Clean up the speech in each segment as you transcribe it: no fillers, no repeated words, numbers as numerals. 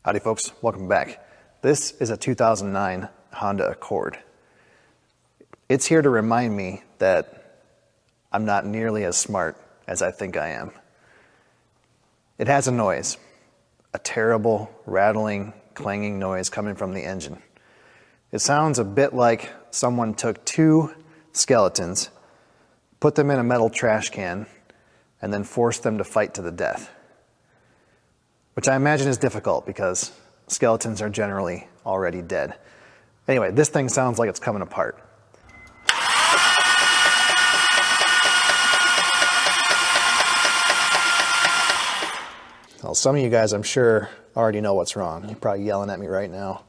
Howdy folks, welcome back. This is a 2009 Honda Accord. It's here to remind me that I'm not nearly as smart as I think I am. It has a noise, a terrible, rattling, clanging noise coming from the engine. It sounds a bit like someone took two skeletons, put them in a metal trash can, and then forced them to fight to the death. Which I imagine is difficult because skeletons are generally already dead. Anyway, this thing sounds like it's coming apart. Well, some of you guys, I'm sure, already know what's wrong. You're probably yelling at me right now,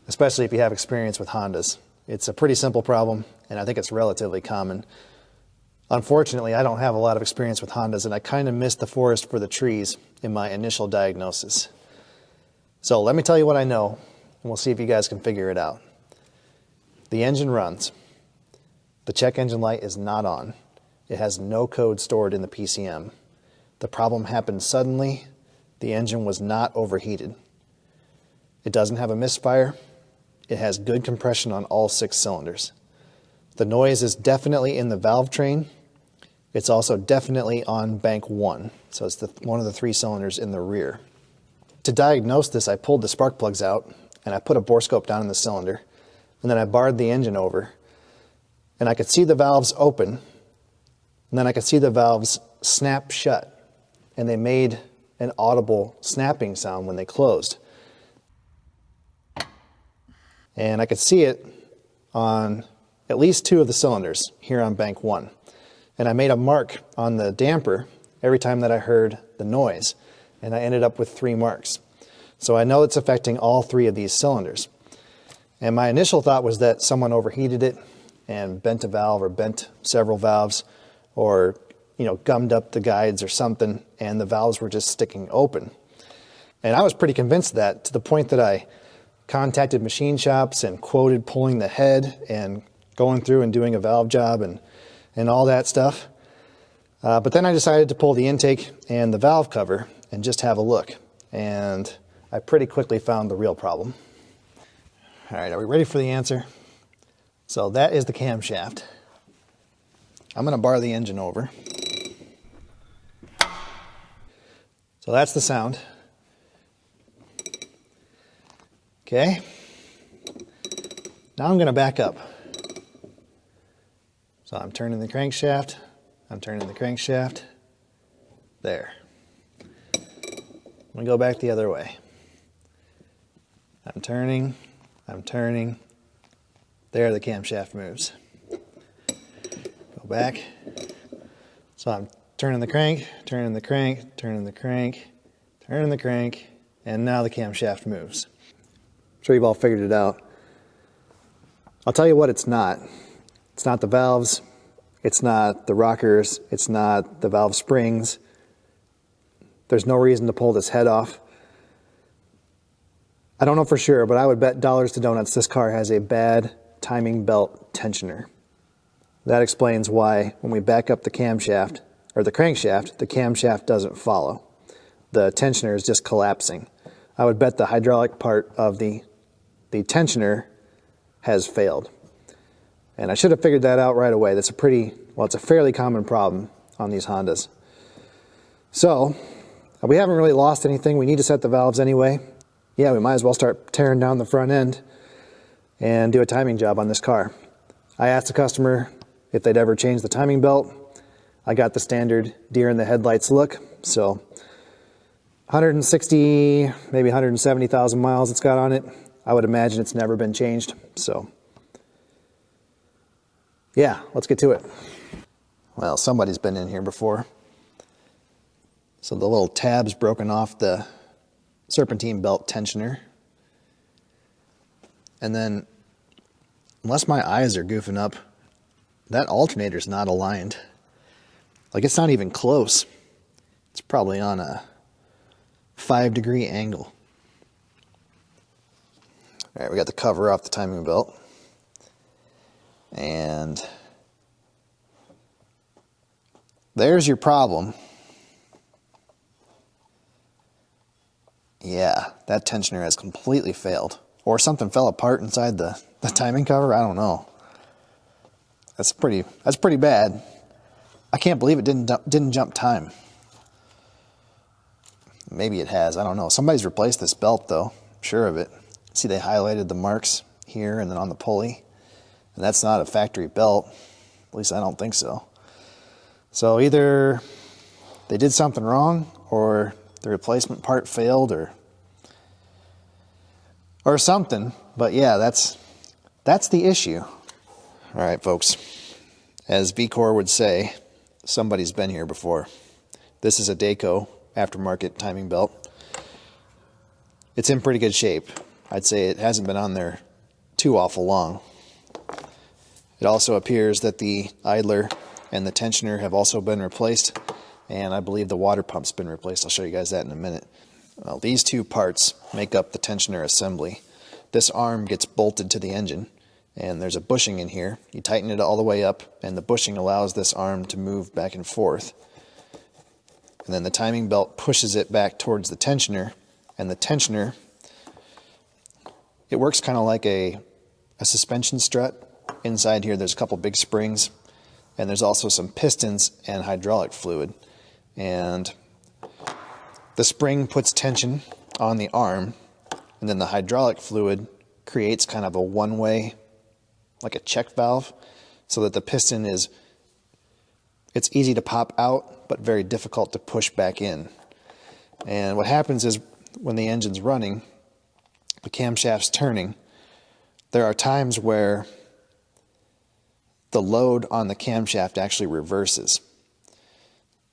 especially if you have experience with Hondas. It's a pretty simple problem, and I think it's relatively common. Unfortunately, I don't have a lot of experience with Hondas, and I kind of missed the forest for the trees in my initial diagnosis. So let me tell you what I know, and we'll see if you guys can figure it out. The engine runs. The check engine light is not on. It has no code stored in the PCM. The problem happened suddenly. The engine was not overheated. It doesn't have a misfire. It has good compression on all 6 cylinders. The noise is definitely in the valve train. It's also definitely on bank 1, so it's one of the 3 cylinders in the rear. To diagnose this, I pulled the spark plugs out, and I put a borescope down in the cylinder, and then I barred the engine over, and I could see the valves open, and then I could see the valves snap shut, and they made an audible snapping sound when they closed. And I could see it on at least 2 of the cylinders here on bank 1. And I made a mark on the damper every time that I heard the noise, and I ended up with 3 marks. So I know it's affecting all 3 of these cylinders. And my initial thought was that someone overheated it and bent a valve or bent several valves, or gummed up the guides or something, and the valves were just sticking open. And I was pretty convinced of that, to the point that I contacted machine shops and quoted pulling the head and going through and doing a valve job and all that stuff. But then I decided to pull the intake and the valve cover and just have a look. And I pretty quickly found the real problem. All right, are we ready for the answer? So that is the camshaft. I'm going to bar the engine over. So that's the sound. Okay. Now I'm going to back up. So I'm turning the crankshaft, I'm turning the crankshaft, there. I'm going to go back the other way. I'm turning, there the camshaft moves. Go back. So I'm turning the crank, turning the crank, turning the crank, turning the crank, and now the camshaft moves. I'm sure you've all figured it out. I'll tell you what it's not. It's not the valves, it's not the rockers, it's not the valve springs. There's no reason to pull this head off. I don't know for sure, but I would bet dollars to donuts this car has a bad timing belt tensioner. That explains why when we back up the camshaft, or the crankshaft, the camshaft doesn't follow. The tensioner is just collapsing. I would bet the hydraulic part of the tensioner has failed. And I should have figured that out right away. That's it's a fairly common problem on these Hondas. So, we haven't really lost anything. We need to set the valves anyway. Yeah, we might as well start tearing down the front end and do a timing job on this car. I asked the customer if they'd ever changed the timing belt. I got the standard deer in the headlights look. So, 160, maybe 170,000 miles it's got on it. I would imagine it's never been changed. So, yeah, let's get to it. Well, somebody's been in here before. So the little tab's broken off the serpentine belt tensioner. And then, unless my eyes are goofing up, that alternator's not aligned. Like, it's not even close. It's probably on a 5-degree angle. All right, we got the cover off the timing belt. And there's your problem. Yeah, that tensioner has completely failed. Or something fell apart inside the timing cover, I don't know. That's pretty bad. I can't believe it didn't jump time. Maybe it has, I don't know. Somebody's replaced this belt though, I'm sure of it. See, they highlighted the marks here and then on the pulley. And that's not a factory belt, at least I don't think so. So either they did something wrong, or the replacement part failed, or something. But yeah, that's the issue. All right, folks. As VCore would say, somebody's been here before. This is a Dayco aftermarket timing belt. It's in pretty good shape. I'd say it hasn't been on there too awful long. It also appears that the idler and the tensioner have also been replaced, and I believe the water pump's been replaced. I'll show you guys that in a minute. Well, these two parts make up the tensioner assembly. This arm gets bolted to the engine, and there's a bushing in here. You tighten it all the way up, and the bushing allows this arm to move back and forth. And then the timing belt pushes it back towards the tensioner, and the tensioner, it works kind of like a suspension strut. Inside here there's a couple big springs, and there's also some pistons and hydraulic fluid. And the spring puts tension on the arm, and then the hydraulic fluid creates kind of a one-way, like a check valve, so that the piston it's easy to pop out, but very difficult to push back in. And what happens is when the engine's running, the camshaft's turning, there are times where the load on the camshaft actually reverses.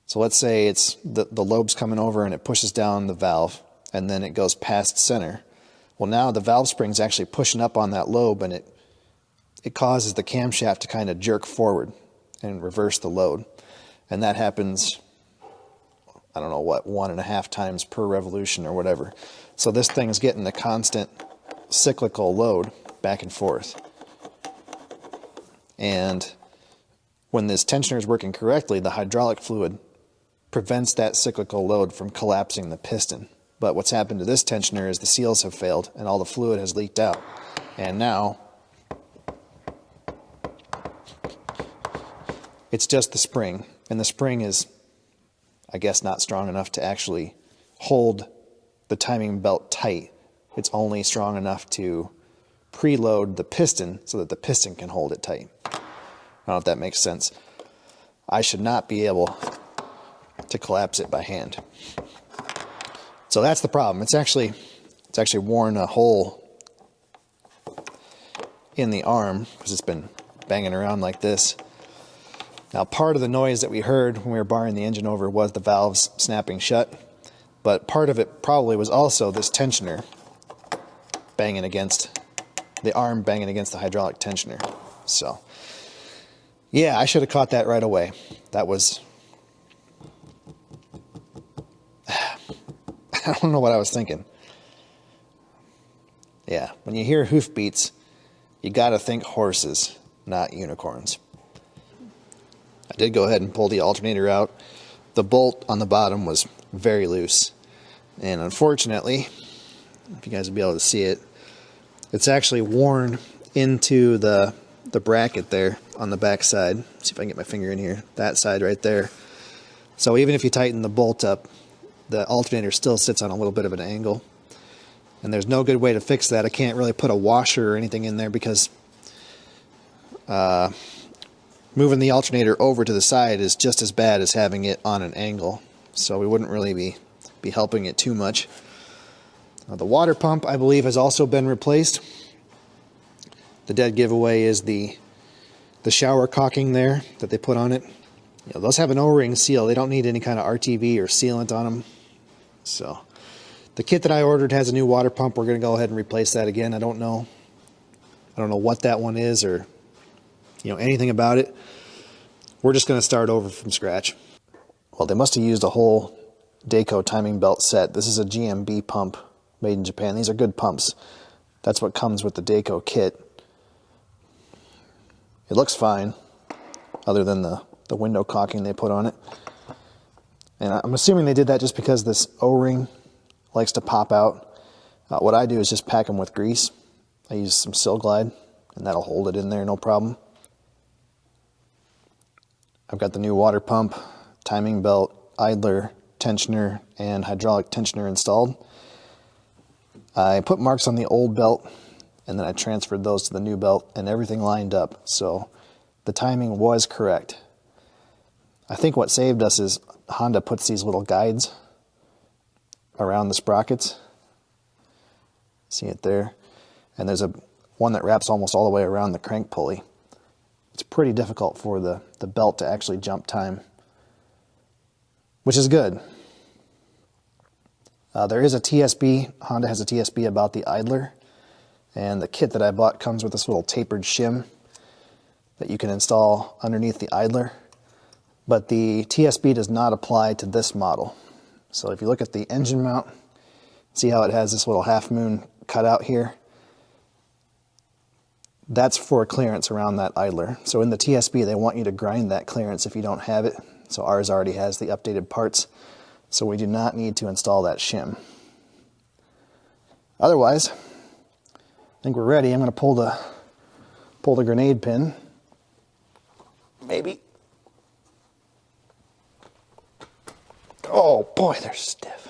So let's say it's the lobe's coming over and it pushes down the valve, and then it goes past center. Well, now the valve spring's actually pushing up on that lobe, and it causes the camshaft to kind of jerk forward and reverse the load. And that happens, I don't know what, 1.5 times per revolution or whatever. So this thing's getting the constant cyclical load back and forth. And when this tensioner is working correctly, the hydraulic fluid prevents that cyclical load from collapsing the piston. But what's happened to this tensioner is the seals have failed and all the fluid has leaked out. And now it's just the spring. And the spring is, I guess, not strong enough to actually hold the timing belt tight. It's only strong enough to preload the piston so that the piston can hold it tight. I don't know if that makes sense. I should not be able to collapse it by hand. So that's the problem. It's actually worn a hole in the arm because it's been banging around like this. Now, part of the noise that we heard when we were barring the engine over was the valves snapping shut, but part of it probably was also this tensioner banging against the arm, banging against the hydraulic tensioner. So yeah, I should have caught that right away. That was, I don't know what I was thinking. Yeah, when you hear hoofbeats, you gotta think horses, not unicorns. I did go ahead and pull the alternator out. The bolt on the bottom was very loose. And unfortunately, if you guys will be able to see it, it's actually worn into the bracket there on the back side. See if I can get my finger in here. That side right there. So even if you tighten the bolt up, the alternator still sits on a little bit of an angle. And there's no good way to fix that. I can't really put a washer or anything in there because moving the alternator over to the side is just as bad as having it on an angle. So we wouldn't really be helping it too much. The water pump, I believe, has also been replaced. The dead giveaway is the shower caulking there that they put on it. You know, those have an O-ring seal. They don't need any kind of RTV or sealant on them. So the kit that I ordered has a new water pump. We're going to go ahead and replace that again. I don't know what that one is or anything about it. We're just going to start over from scratch. Well, they must have used a whole Dayco timing belt set. This is a GMB pump made in Japan. These are good pumps. That's what comes with the Dayco kit. It looks fine, other than the window caulking they put on it. And I'm assuming they did that just because this O-ring likes to pop out. What I do is just pack them with grease. I use some Sil Glide, and that'll hold it in there no problem. I've got the new water pump, timing belt, idler, tensioner, and hydraulic tensioner installed. I put marks on the old belt, and then I transferred those to the new belt, and everything lined up, so the timing was correct. I think what saved us is Honda puts these little guides around the sprockets. See it there? And there's one that wraps almost all the way around the crank pulley. It's pretty difficult for the belt to actually jump time, which is good. There is a TSB. Honda has a TSB about the idler, and the kit that I bought comes with this little tapered shim that you can install underneath the idler, but the TSB does not apply to this model. So if you look at the engine mount, see how it has this little half moon cut out here? That's for clearance around that idler. So in the TSB, they want you to grind that clearance if you don't have it. So ours already has the updated parts, so we do not need to install that shim. Otherwise, I think we're ready. I'm going to pull the grenade pin. Maybe. Oh boy, they're stiff.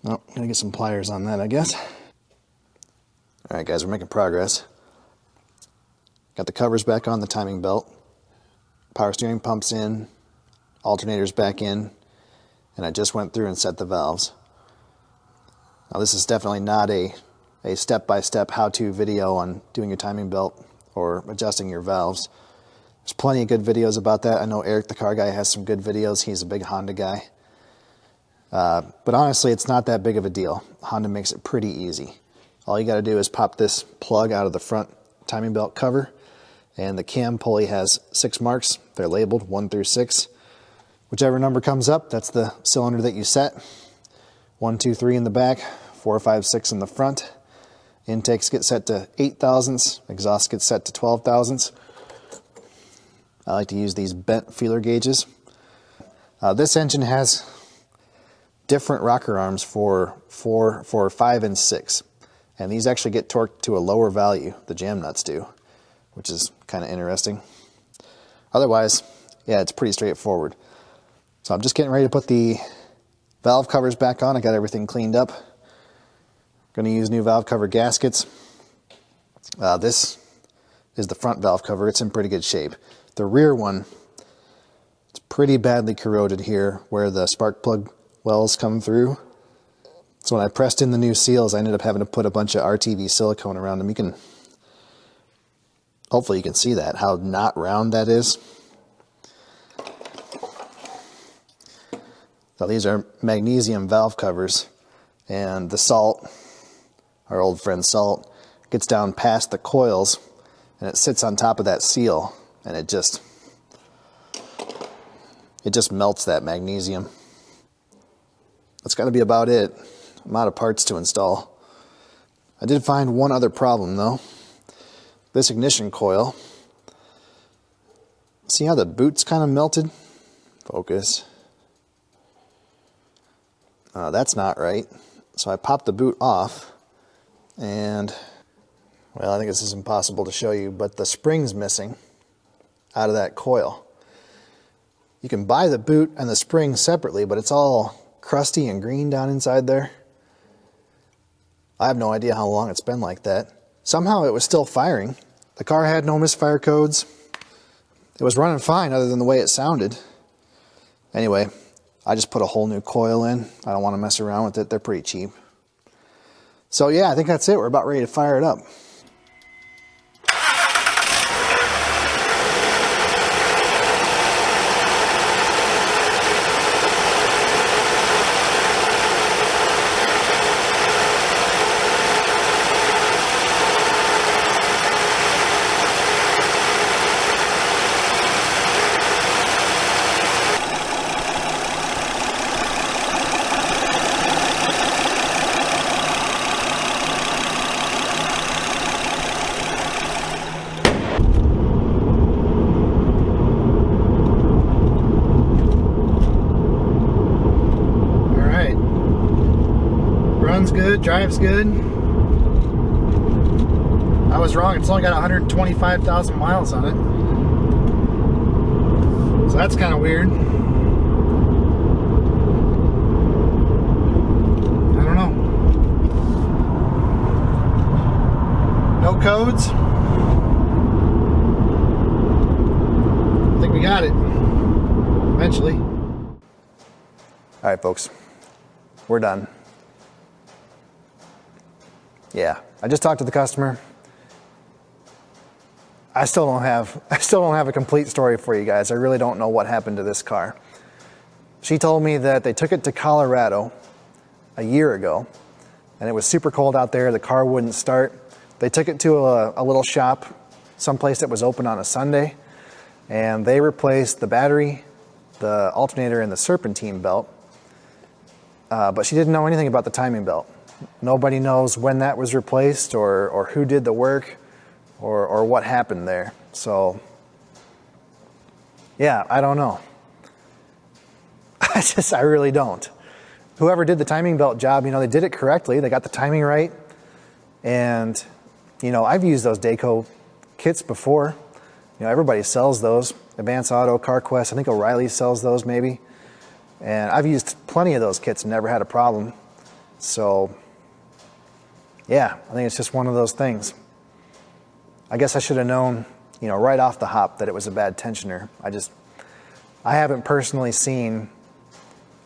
Oh, gotta get some pliers on that, I guess. All right, guys, we're making progress. Got the covers back on the timing belt. Power steering pumps in. Alternators back in. And I just went through and set the valves. Now, this is definitely not a step-by-step how-to video on doing your timing belt or adjusting your valves. There's plenty of good videos about that. I know Eric, the car guy, has some good videos. He's a big Honda guy. But honestly, it's not that big of a deal. Honda makes it pretty easy. All you got to do is pop this plug out of the front timing belt cover, and the cam pulley has 6 marks. They're labeled 1 through 6. Whichever number comes up, that's the cylinder that you set. 1, 2, 3 in the back, 4, 5, 6 in the front. Intakes get set to 8 thousandths. Exhaust gets set to 12 thousandths. I like to use these bent feeler gauges. This engine has different rocker arms for 5 and 6. And these actually get torqued to a lower value, the jam nuts do, which is kind of interesting. Otherwise, yeah, it's pretty straightforward. So I'm just getting ready to put the valve covers back on. I got everything cleaned up. Going to use new valve cover gaskets. This is the front valve cover. It's in pretty good shape. The rear one, it's pretty badly corroded here where the spark plug wells come through. So when I pressed in the new seals, I ended up having to put a bunch of RTV silicone around them. Hopefully you can see that, how not round that is. So these are magnesium valve covers, and the salt, our old friend salt, gets down past the coils, and it sits on top of that seal, and it just melts that magnesium. That's got to be about it. I'm out of parts to install. I did find one other problem though. This ignition coil. See how the boot's kind of melted? Focus. That's not right. So I popped the boot off, and well, I think this is impossible to show you, but the spring's missing out of that coil. You can buy the boot and the spring separately, but it's all crusty and green down inside there. I have no idea how long it's been like that. Somehow it was still firing. The car had no misfire codes. It was running fine other than the way it sounded. Anyway, I just put a whole new coil in. I don't want to mess around with it. They're pretty cheap. So yeah, I think that's it. We're about ready to fire it up. Runs good, drives good. I was wrong, it's only got 125,000 miles on it. So that's kind of weird. I don't know. No codes. I think we got it. Eventually. All right, folks. We're done. Yeah, I just talked to the customer. I still don't have a complete story for you guys. I really don't know what happened to this car. She told me that they took it to Colorado a year ago, and it was super cold out there. The car wouldn't start. They took it to a little shop, someplace that was open on a Sunday, and they replaced the battery, the alternator, and the serpentine belt. But she didn't know anything about the timing belt. Nobody knows when that was replaced or who did the work or what happened there. So, yeah, I don't know. I really don't. Whoever did the timing belt job, they did it correctly. They got the timing right. And, I've used those Dayco kits before. Everybody sells those. Advance Auto, CarQuest, I think O'Reilly sells those maybe. And I've used plenty of those kits and never had a problem. So, yeah, I think it's just one of those things. I guess I should have known, right off the hop that it was a bad tensioner. I haven't personally seen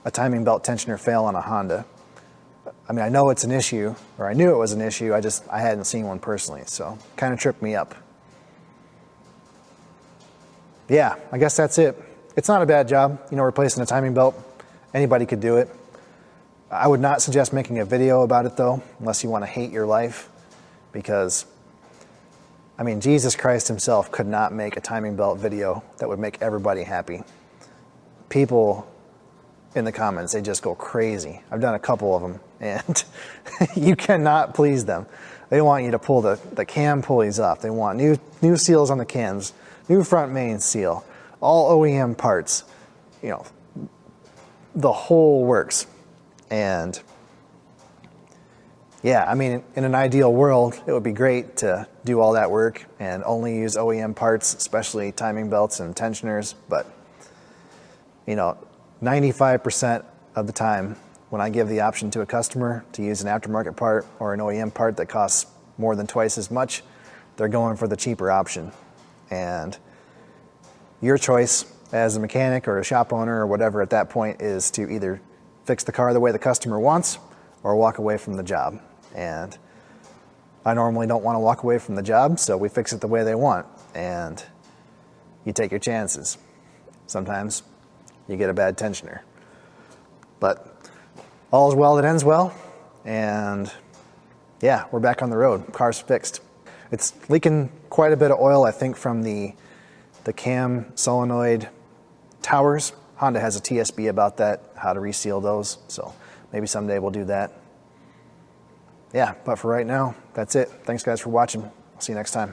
a timing belt tensioner fail on a Honda. I mean, I know it's an issue, or I knew it was an issue, I hadn't seen one personally, so kind of tripped me up. Yeah, I guess that's it. It's not a bad job, replacing a timing belt. Anybody could do it. I would not suggest making a video about it though, unless you want to hate your life, because Jesus Christ himself could not make a timing belt video that would make everybody happy. People in the comments, they just go crazy. I've done a couple of them, and you cannot please them. They want you to pull the cam pulleys off. They want new seals on the cams, new front main seal, all OEM parts, the whole works. And yeah, in an ideal world, it would be great to do all that work and only use OEM parts, especially timing belts and tensioners. But, 95% of the time when I give the option to a customer to use an aftermarket part or an OEM part that costs more than twice as much, they're going for the cheaper option. And your choice as a mechanic or a shop owner or whatever at that point is to either fix the car the way the customer wants or walk away from the job. And I normally don't want to walk away from the job, so we fix it the way they want. And you take your chances. Sometimes you get a bad tensioner. But all is well that ends well. And yeah, we're back on the road. Car's fixed. It's leaking quite a bit of oil, I think, from the cam solenoid towers. Honda has a TSB about that, how to reseal those. So maybe someday we'll do that. Yeah, but for right now, that's it. Thanks guys for watching. I'll see you next time.